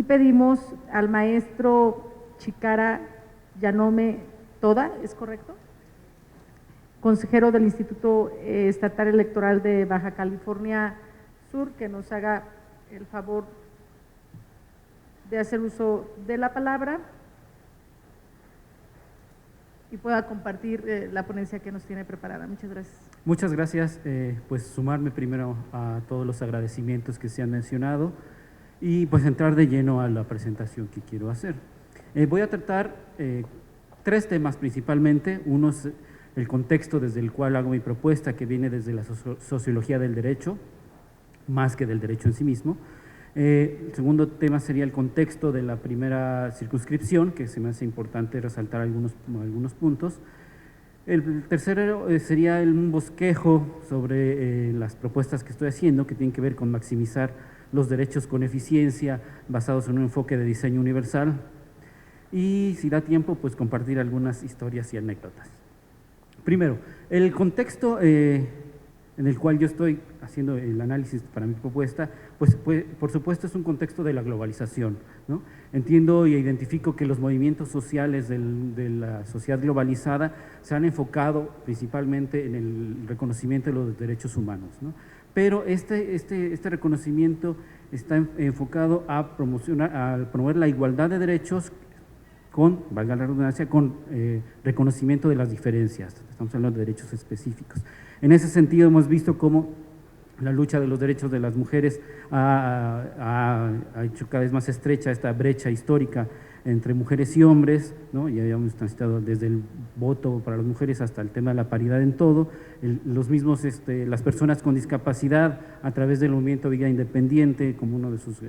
pedimos al maestro Chicara Yanome Toda, ¿es correcto?, consejero del Instituto Estatal Electoral de Baja California Sur, que nos haga el favor de hacer uso de la palabra y pueda compartir la ponencia que nos tiene preparada. Muchas gracias. Muchas gracias. Pues sumarme primero a todos los agradecimientos que se han mencionado y pues entrar de lleno a la presentación que quiero hacer. Voy a tratar tres temas principalmente. Uno es el contexto desde el cual hago mi propuesta, que viene desde la sociología del derecho, más que del derecho en sí mismo. El segundo tema sería el contexto de la primera circunscripción, que se me hace importante resaltar algunos puntos. El tercero sería un bosquejo sobre las propuestas que estoy haciendo, que tienen que ver con maximizar los derechos con eficiencia, basados en un enfoque de diseño universal. Y si da tiempo, pues compartir algunas historias y anécdotas. Primero, el contexto en el cual yo estoy haciendo el análisis para mi propuesta, pues por supuesto es un contexto de la globalización, ¿no? Entiendo y identifico que los movimientos sociales de la sociedad globalizada se han enfocado principalmente en el reconocimiento de los derechos humanos, ¿no? Pero este reconocimiento está enfocado a promover la igualdad de derechos con, valga la redundancia, con reconocimiento de las diferencias. Estamos hablando de derechos específicos. En ese sentido hemos visto cómo la lucha de los derechos de las mujeres ha hecho cada vez más estrecha esta brecha histórica entre mujeres y hombres, ¿no? Ya habíamos transitado desde el voto para las mujeres hasta el tema de la paridad en todo. Las personas con discapacidad, a través del movimiento Vida Independiente, como uno de sus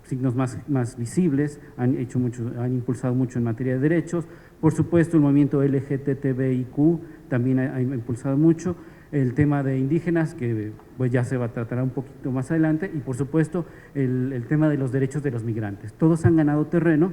signos más visibles, han impulsado mucho en materia de derechos. Por supuesto, el movimiento LGTBIQ también ha impulsado mucho. El tema de indígenas, que pues ya se va a tratar un poquito más adelante, y por supuesto el tema de los derechos de los migrantes. Todos han ganado terreno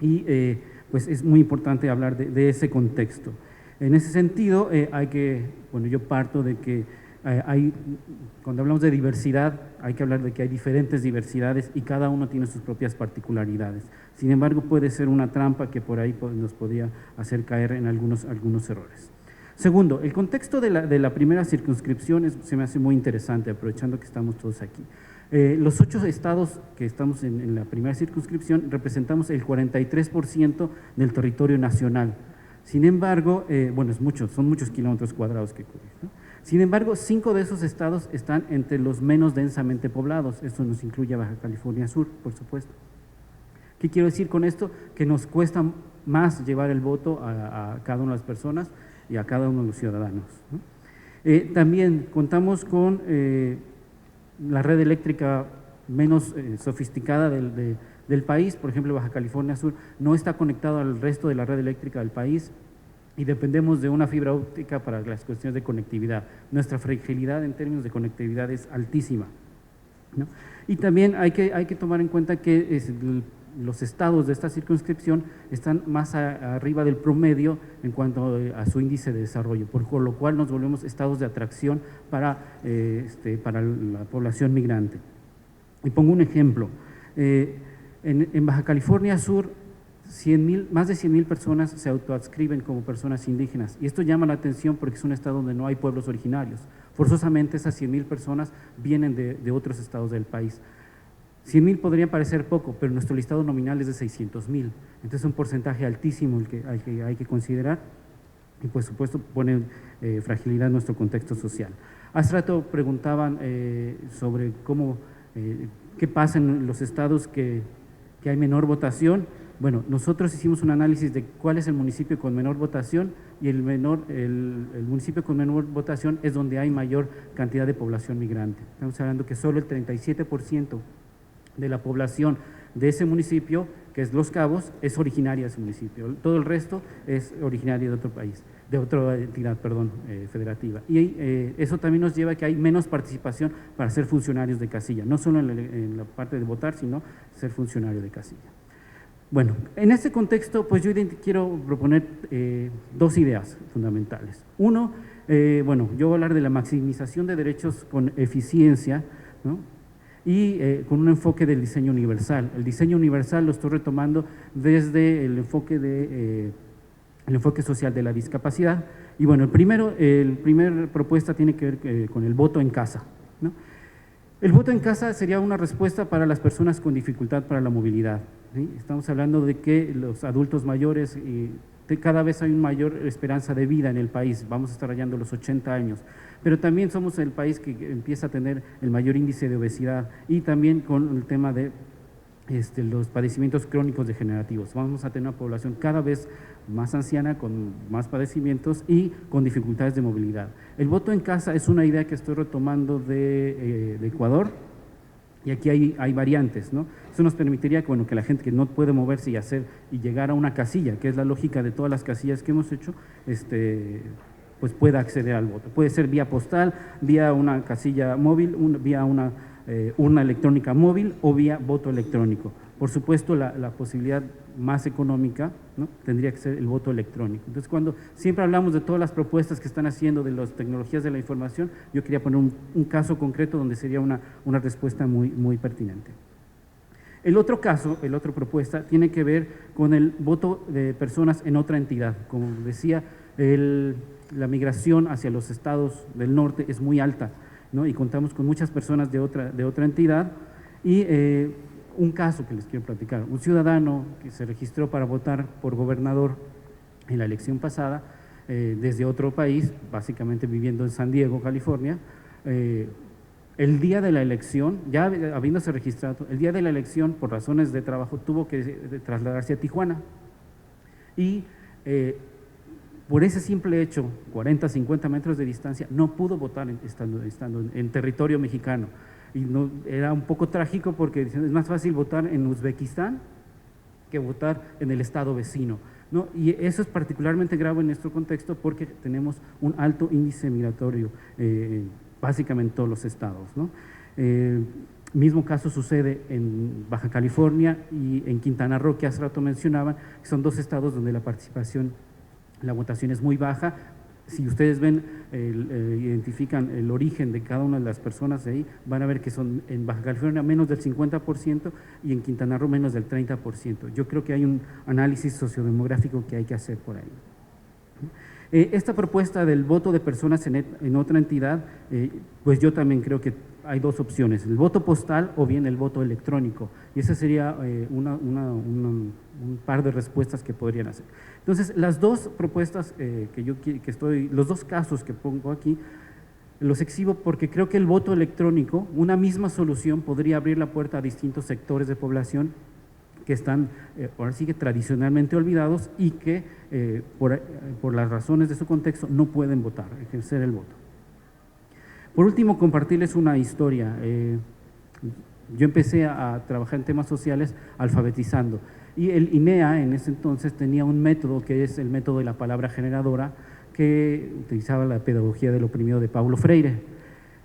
y pues es muy importante hablar de ese contexto. En ese sentido, yo parto de que cuando hablamos de diversidad, hay que hablar de que hay diferentes diversidades y cada uno tiene sus propias particularidades. Sin embargo, puede ser una trampa que por ahí nos podría hacer caer en algunos errores. Segundo, el contexto de la primera circunscripción se me hace muy interesante, aprovechando que estamos todos aquí. Los 8 estados que estamos en la primera circunscripción representamos el 43% del territorio nacional. Sin embargo, son muchos kilómetros cuadrados que cubrir, ¿no? Sin embargo, 5 de esos estados están entre los menos densamente poblados. Esto nos incluye a Baja California Sur, por supuesto. ¿Qué quiero decir con esto? Que nos cuesta más llevar el voto a cada una de las personas y a cada uno de los ciudadanos, ¿no? También contamos con la red eléctrica menos sofisticada del país. Por ejemplo, Baja California Sur no está conectado al resto de la red eléctrica del país y dependemos de una fibra óptica para las cuestiones de conectividad. Nuestra fragilidad en términos de conectividad es altísima, ¿no? Y también hay que tomar en cuenta que los estados de esta circunscripción están más arriba del promedio en cuanto a su índice de desarrollo, por lo cual nos volvemos estados de atracción para la población migrante. Y pongo un ejemplo. En Baja California Sur, más de 100,000 personas se autoadscriben como personas indígenas, y esto llama la atención porque es un estado donde no hay pueblos originarios. Forzosamente esas 100,000 personas vienen de otros estados del país. 100,000 podrían parecer poco, pero nuestro listado nominal es de 600,000, entonces es un porcentaje altísimo el que hay que considerar, y por supuesto pone fragilidad en nuestro contexto social. Hace rato preguntaban sobre qué pasa en los estados que hay menor votación. Bueno, nosotros hicimos un análisis de cuál es el municipio con menor votación, y el municipio con menor votación es donde hay mayor cantidad de población migrante. Estamos hablando que solo el 37% de la población de ese municipio, que es Los Cabos, es originaria de ese municipio. Todo el resto es originario de otro país, de otra entidad, federativa. Y eso también nos lleva a que hay menos participación para ser funcionarios de casilla, no solo en la parte de votar, sino ser funcionario de casilla. Bueno, en este contexto, pues yo quiero proponer 2 ideas fundamentales. Uno, yo voy a hablar de la maximización de derechos con eficiencia, ¿no? y con un enfoque del diseño universal. El diseño universal lo estoy retomando desde el enfoque social de la discapacidad. Y bueno, el primer propuesta tiene que ver con el voto en casa, ¿no? El voto en casa sería una respuesta para las personas con dificultad para la movilidad, ¿sí? Estamos hablando de que los adultos mayores, cada vez hay una mayor esperanza de vida en el país, vamos a estar rayando los 80 años, pero también somos el país que empieza a tener el mayor índice de obesidad y también con el tema de los padecimientos crónicos degenerativos. Vamos a tener una población cada vez más anciana, con más padecimientos y con dificultades de movilidad. El voto en casa es una idea que estoy retomando de Ecuador, y aquí hay variantes, ¿no? Eso nos permitiría que, bueno, que la gente que no puede moverse y llegar a una casilla, que es la lógica de todas las casillas que hemos hecho, pues pueda acceder al voto. Puede ser vía postal, vía una casilla móvil, vía una urna electrónica móvil o vía voto electrónico. Por supuesto, la posibilidad más económica, ¿no?, tendría que ser el voto electrónico. Entonces, cuando siempre hablamos de todas las propuestas que están haciendo de las tecnologías de la información, yo quería poner un caso concreto donde sería una respuesta muy, muy pertinente. El otro caso, la otra propuesta, tiene que ver con el voto de personas en otra entidad. Como decía, la migración hacia los estados del norte es muy alta, ¿no?, y contamos con muchas personas de otra entidad. Y un caso que les quiero platicar: un ciudadano que se registró para votar por gobernador en la elección pasada, desde otro país, básicamente viviendo en San Diego, California, el día de la elección, ya habiéndose registrado, el día de la elección, por razones de trabajo, tuvo que trasladarse a Tijuana. Y por ese simple hecho, 40, 50 metros de distancia, no pudo votar estando en territorio mexicano. Y no, era un poco trágico porque es más fácil votar en Uzbekistán que votar en el estado vecino, ¿no? Y eso es particularmente grave en nuestro contexto porque tenemos un alto índice migratorio, básicamente en todos los estados, ¿no? Mismo caso sucede en Baja California y en Quintana Roo, que hace rato mencionaban, que son dos estados donde la votación es muy baja. Si ustedes ven, identifican el origen de cada una de las personas de ahí, van a ver que son en Baja California menos del 50% y en Quintana Roo menos del 30%. Yo creo que hay un análisis sociodemográfico que hay que hacer por ahí. Esta propuesta del voto de personas en otra entidad, pues yo también creo que hay dos opciones: el voto postal o bien el voto electrónico, y esa sería un par de respuestas que podrían hacer. Entonces, las dos propuestas los dos casos que pongo aquí, los exhibo porque creo que el voto electrónico, una misma solución, podría abrir la puerta a distintos sectores de población que están, ahora sí que tradicionalmente olvidados y que por las razones de su contexto no pueden votar, ejercer el voto. Por último, compartirles una historia. Yo empecé a trabajar en temas sociales alfabetizando, y el INEA en ese entonces tenía un método que es el método de la palabra generadora, que utilizaba la pedagogía del oprimido de Paulo Freire.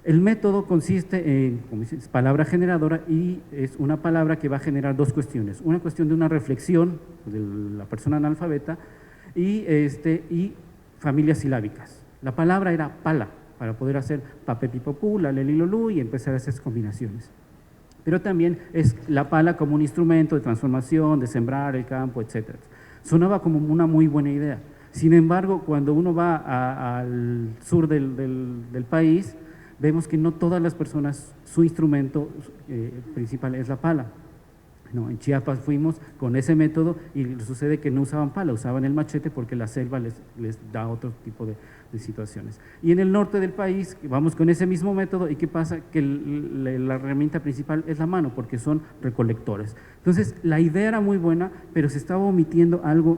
El método consiste en, como dice, palabra generadora, y es una palabra que va a generar dos cuestiones: una cuestión de una reflexión de la persona analfabeta y familias silábicas. La palabra era pala, para poder hacer papepipopú, la lelilolú y empezar a hacer combinaciones. Pero también es la pala como un instrumento de transformación, de sembrar el campo, etc. Sonaba como una muy buena idea. Sin embargo, cuando uno va al sur del país, vemos que no todas las personas, su instrumento principal es la pala. No, en Chiapas fuimos con ese método y sucede que no usaban pala, usaban el machete porque la selva les da otro tipo de situaciones. Y en el norte del país vamos con ese mismo método, y ¿qué pasa? Que la herramienta principal es la mano, porque son recolectores. Entonces, la idea era muy buena, pero se estaba omitiendo algo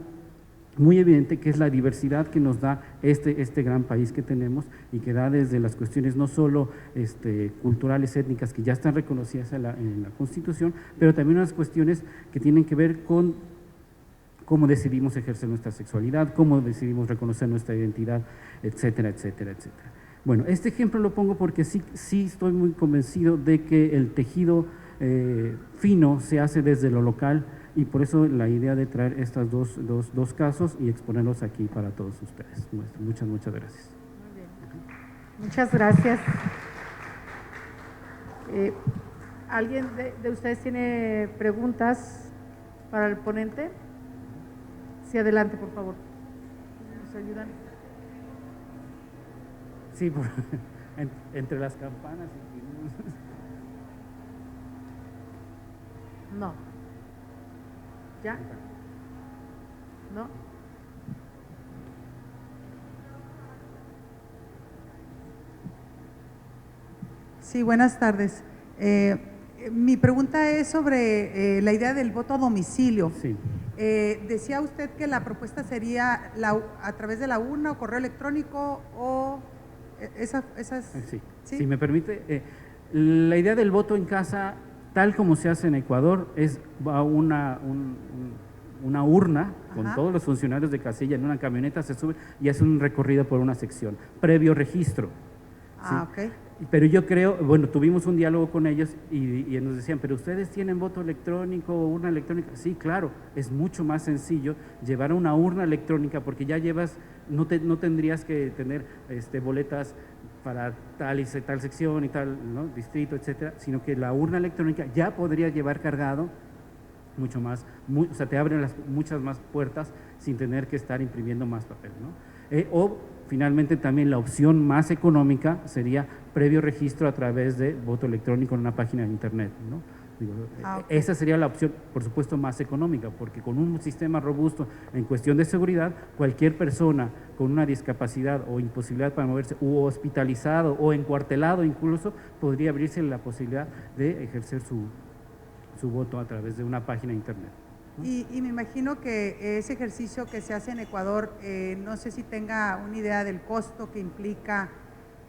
muy evidente, que es la diversidad que nos da este gran país que tenemos, y que da desde las cuestiones no solo culturales, étnicas, que ya están reconocidas en la Constitución, pero también unas cuestiones que tienen que ver con cómo decidimos ejercer nuestra sexualidad, cómo decidimos reconocer nuestra identidad, etcétera, etcétera, etcétera. Bueno, este ejemplo lo pongo porque sí estoy muy convencido de que el tejido fino se hace desde lo local, y por eso la idea de traer estos dos casos y exponerlos aquí para todos ustedes. Muchas gracias. Muy bien. Muchas gracias. ¿Alguien de ustedes tiene preguntas para el ponente? Sí, adelante, por favor. ¿Nos ayudan? Sí, entre las campanas y... No. ¿Ya? ¿No? Sí, buenas tardes. Mi pregunta es sobre la idea del voto a domicilio. Sí. Decía usted que la propuesta sería a través de la urna o correo electrónico o esas… Sí. ¿Sí? Si me permite, la idea del voto en casa, tal como se hace en Ecuador, es va una urna con Ajá. todos los funcionarios de casilla en una camioneta, se sube y hace un recorrido por una sección, previo registro. Ah, ¿sí? ok. Pero yo creo, bueno, tuvimos un diálogo con ellos y nos decían, pero ustedes tienen voto electrónico o urna electrónica. Sí, claro, es mucho más sencillo llevar una urna electrónica porque ya llevas, no tendrías que tener boletas para tal y tal sección y tal, ¿no? Distrito, etcétera, sino que la urna electrónica ya podría llevar cargado mucho más, o sea, te abren muchas más puertas sin tener que estar imprimiendo más papel, ¿no? O finalmente también la opción más económica sería previo registro a través de voto electrónico en una página de internet, ¿no? Okay. Esa sería la opción, por supuesto, más económica, porque con un sistema robusto en cuestión de seguridad, cualquier persona con una discapacidad o imposibilidad para moverse, u hospitalizado o encuartelado incluso, podría abrirse la posibilidad de ejercer su voto a través de una página de internet. ¿no? Y me imagino que ese ejercicio que se hace en Ecuador, no sé si tenga una idea del costo que implica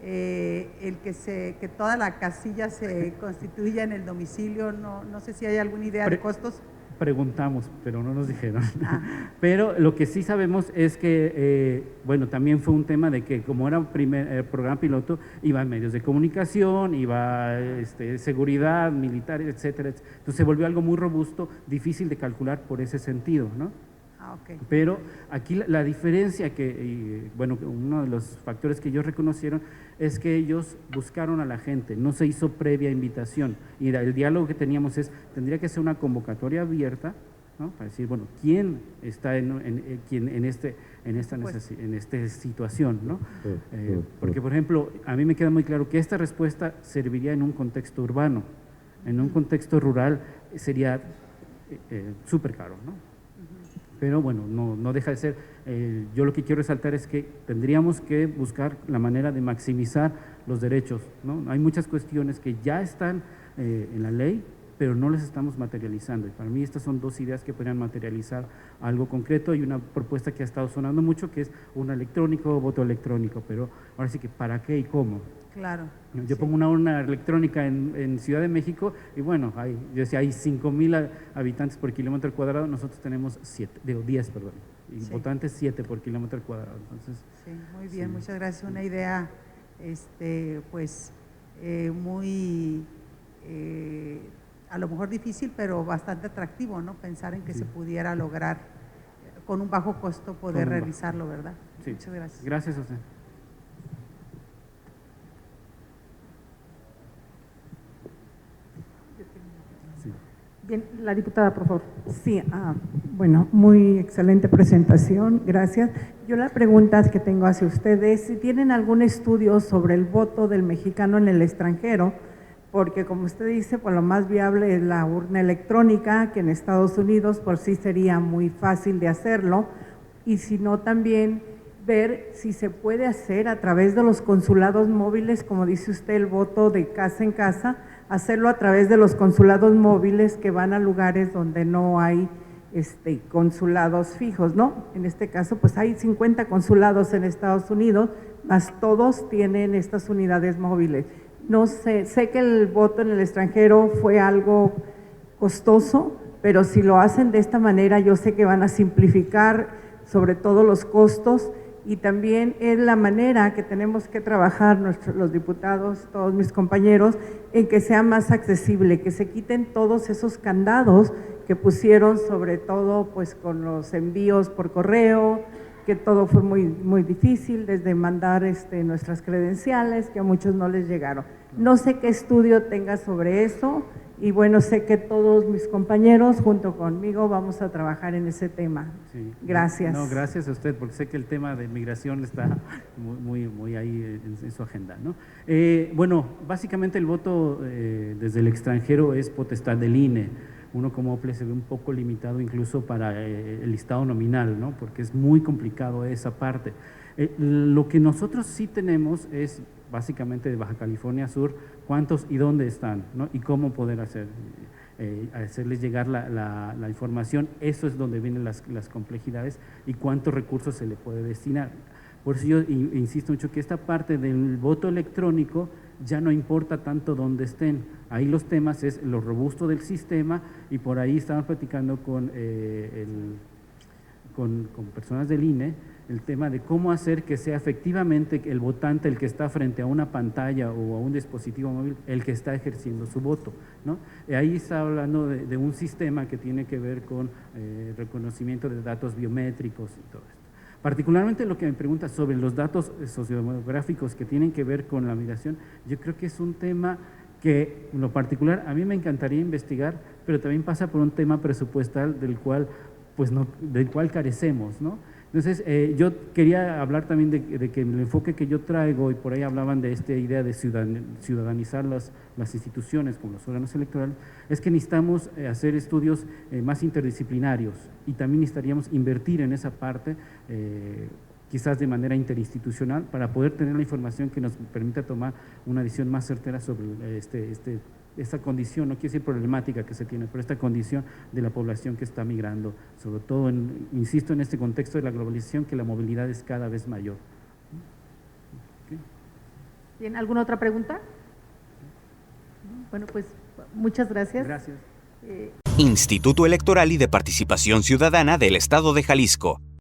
el que toda la casilla se constituya en el domicilio, no sé si hay alguna idea de costos. Preguntamos, pero no nos dijeron. Pero lo que sí sabemos es que, bueno, también fue un tema de que como era un programa piloto, iba a medios de comunicación, iba seguridad, militares, etcétera, etcétera. Entonces se volvió algo muy robusto, difícil de calcular por ese sentido, ¿no? Okay. Pero aquí la diferencia bueno, uno de los factores que ellos reconocieron es que ellos buscaron a la gente, no se hizo previa invitación y el diálogo que teníamos tendría que ser una convocatoria abierta, ¿no? Para decir, bueno, ¿quién está en esta situación, ¿no? Porque, por ejemplo, a mí me queda muy claro que esta respuesta serviría en un contexto urbano, en un contexto rural sería súper caro, ¿no? Pero bueno, no deja de ser, yo lo que quiero resaltar es que tendríamos que buscar la manera de maximizar los derechos, ¿no? Hay muchas cuestiones que ya están en la ley, pero no las estamos materializando. Y para mí estas son dos ideas que podrían materializar algo concreto. Hay una propuesta que ha estestado sonando mucho, que es un electrónico, voto electrónico, pero ahora sí que ¿para qué y cómo? Claro. Yo pongo una urna electrónica en Ciudad de México y bueno, yo decía, hay 5,000 habitantes por kilómetro cuadrado, nosotros tenemos 10, perdón, y votantes 7 por kilómetro cuadrado. Entonces, sí, muy bien, muchas gracias. Una idea, pues, muy, a lo mejor difícil, pero bastante atractivo, ¿no? Pensar en que se pudiera lograr con un bajo costo poder realizarlo, ¿verdad? Sí. Muchas gracias. Gracias a usted. Bien, la diputada, por favor. Sí, bueno, muy excelente presentación, gracias. Yo la pregunta que tengo hacia ustedes, si tienen algún estudio sobre el voto del mexicano en el extranjero, porque como usted dice, pues lo más viable es la urna electrónica, que en Estados Unidos por sí sería muy fácil de hacerlo, y si no también ver si se puede hacer a través de los consulados móviles, como dice usted, el voto de casa en casa, hacerlo a través de los consulados móviles que van a lugares donde no hay consulados fijos, ¿no? En este caso, pues hay 50 consulados en Estados Unidos, más todos tienen estas unidades móviles. No sé que el voto en el extranjero fue algo costoso, pero si lo hacen de esta manera, yo sé que van a simplificar sobre todo los costos. Y también es la manera que tenemos que trabajar los diputados, todos mis compañeros, en que sea más accesible, que se quiten todos esos candados que pusieron, sobre todo pues con los envíos por correo, que todo fue muy difícil, desde mandar nuestras credenciales, que a muchos no les llegaron. No sé qué estudio tenga sobre eso, y bueno, sé que todos mis compañeros junto conmigo vamos a trabajar en ese tema. Sí. Gracias. No, gracias a usted, porque sé que el tema de migración está muy ahí en su agenda, ¿no? Bueno, básicamente el voto desde el extranjero es potestad del INE. Uno como OPLE se ve un poco limitado incluso para el listado nominal, ¿no? Porque es muy complicado esa parte. Lo que nosotros sí tenemos es básicamente de Baja California Sur, cuántos y dónde están, ¿no? Y cómo poder hacerles llegar la información. Eso es donde vienen las complejidades y cuántos recursos se le puede destinar. Por eso yo insisto mucho que esta parte del voto electrónico ya no importa tanto dónde estén. Ahí los temas es lo robusto del sistema, y por ahí estaban platicando con personas del INE el tema de cómo hacer que sea efectivamente el votante el que está frente a una pantalla o a un dispositivo móvil el que está ejerciendo su voto, ¿no? Ahí está hablando de un sistema que tiene que ver con reconocimiento de datos biométricos y todo esto. Particularmente lo que me pregunta sobre los datos sociodemográficos que tienen que ver con la migración, yo creo que es un tema que en lo particular a mí me encantaría investigar, pero también pasa por un tema presupuestal del cual carecemos, ¿no? Entonces, yo quería hablar también de que el enfoque que yo traigo, y por ahí hablaban de esta idea de ciudadanizar las instituciones como los órganos electorales, es que necesitamos hacer estudios más interdisciplinarios, y también necesitaríamos invertir en esa parte, quizás de manera interinstitucional, para poder tener la información que nos permita tomar una decisión más certera sobre esta condición, no quiero decir problemática que se tiene, pero esta condición de la población que está migrando, sobre todo, insisto, en este contexto de la globalización, que la movilidad es cada vez mayor. ¿Okay? ¿Bien? ¿Alguna otra pregunta? Bueno, pues muchas gracias. Gracias. Instituto Electoral y de Participación Ciudadana del Estado de Jalisco.